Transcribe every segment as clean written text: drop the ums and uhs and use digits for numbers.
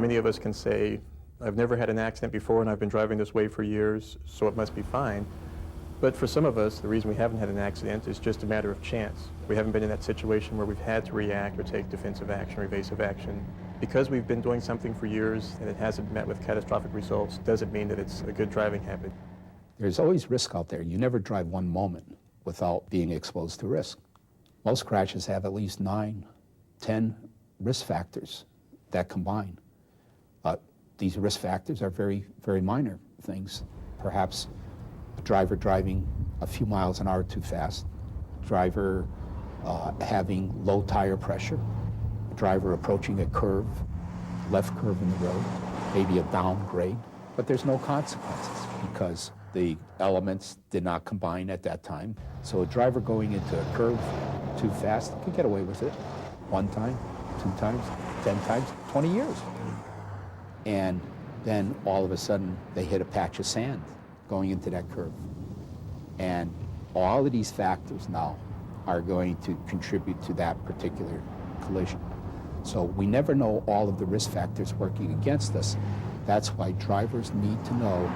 Many of us can say, I've never had an accident before and I've been driving this way for years, so it must be fine. But for some of us, the reason we haven't had an accident is just a matter of chance. We haven't been in that situation where we've had to react or take defensive action or evasive action. Because we've been doing something for years and it hasn't met with catastrophic results doesn't mean that it's a good driving habit. There's always risk out there. You never drive one moment without being exposed to risk. Most crashes have at least 9, 10 risk factors that combine. These risk factors are very, very minor things. Perhaps a driver driving a few miles an hour too fast, driver having low tire pressure, a driver approaching a curve, left curve in the road, maybe a downgrade, but there's no consequences because the elements did not combine at that time. So a driver going into a curve too fast could get away with it 1 time, 2 times, 10 times, 20 years. And then all of a sudden they hit a patch of sand going into that curve. And all of these factors now are going to contribute to that particular collision. So we never know all of the risk factors working against us. That's why drivers need to know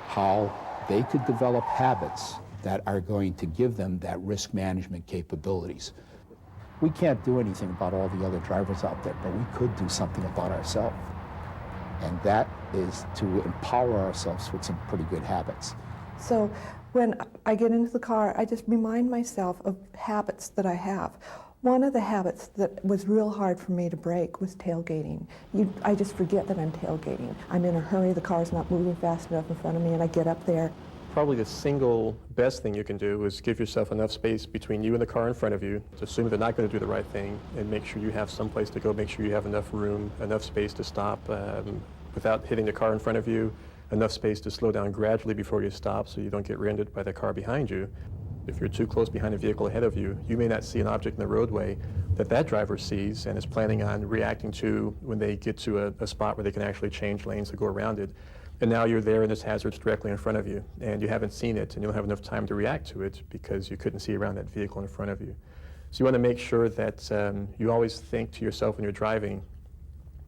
how they could develop habits that are going to give them that risk management capabilities. We can't do anything about all the other drivers out there, but we could do something about ourselves. And that is to empower ourselves with some pretty good habits. So when I get into the car, I just remind myself of habits that I have. One of the habits that was real hard for me to break was tailgating. I just forget that I'm tailgating. I'm in a hurry, the car's not moving fast enough in front of me, and I get up there. Probably the single best thing you can do is give yourself enough space between you and the car in front of you to assume they're not going to do the right thing and make sure you have some place to go, make sure you have enough room, enough space to stop without hitting the car in front of you, enough space to slow down gradually before you stop so you don't get rear-ended by the car behind you. If you're too close behind a vehicle ahead of you, you may not see an object in the roadway that driver sees and is planning on reacting to when they get to a spot where they can actually change lanes to go around it. And now you're there and this hazard's directly in front of you, and you haven't seen it, and you don't have enough time to react to it because you couldn't see around that vehicle in front of you. So you want to make sure that you always think to yourself when you're driving,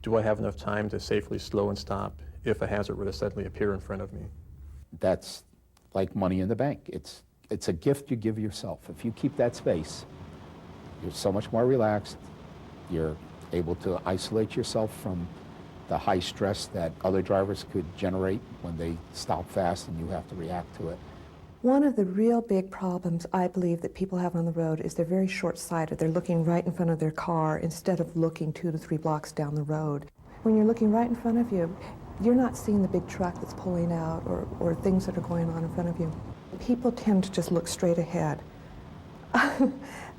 do I have enough time to safely slow and stop if a hazard were to suddenly appear in front of me? That's like money in the bank. It's a gift you give yourself. If you keep that space, you're so much more relaxed. You're able to isolate yourself from the high stress that other drivers could generate when they stop fast and you have to react to it. One of the real big problems I believe that people have on the road is they're very short-sighted. They're looking right in front of their car instead of looking 2 to 3 blocks down the road. When you're looking right in front of you, you're not seeing the big truck that's pulling out or things that are going on in front of you. People tend to just look straight ahead.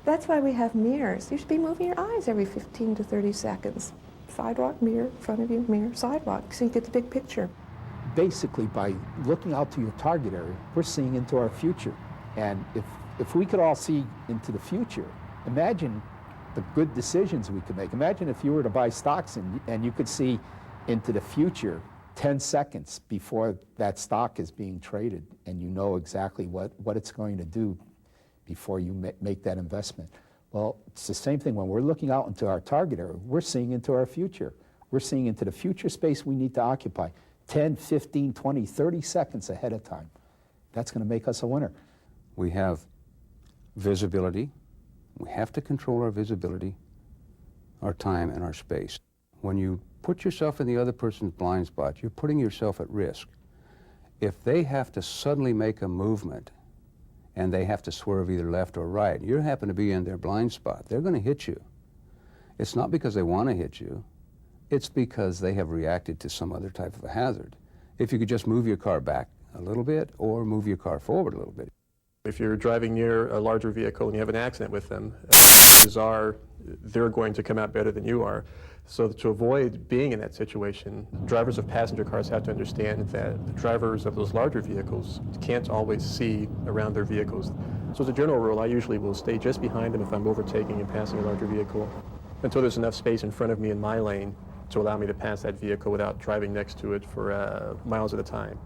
That's why we have mirrors. You should be moving your eyes every 15 to 30 seconds. Sidewalk, mirror, front of you, mirror, sidewalk, so you get the big picture. Basically, by looking out to your target area, we're seeing into our future. And if we could all see into the future, imagine the good decisions we could make. Imagine if you were to buy stocks and you could see into the future 10 seconds before that stock is being traded, and you know exactly what it's going to do before you make that investment. Well, it's the same thing when we're looking out into our target area. We're seeing into our future. We're seeing into the future space we need to occupy 10, 15, 20, 30 seconds ahead of time. That's going to make us a winner. We have visibility. We have to control our visibility, our time, and our space. When you put yourself in the other person's blind spot, you're putting yourself at risk. If they have to suddenly make a movement and they have to swerve either left or right, you happen to be in their blind spot, they're going to hit you. It's not because they want to hit you, it's because they have reacted to some other type of a hazard. If you could just move your car back a little bit or move your car forward a little bit. If you're driving near a larger vehicle and you have an accident with them, they're going to come out better than you are. So to avoid being in that situation, drivers of passenger cars have to understand that the drivers of those larger vehicles can't always see around their vehicles. So as a general rule, I usually will stay just behind them if I'm overtaking and passing a larger vehicle until there's enough space in front of me in my lane to allow me to pass that vehicle without driving next to it for miles at a time.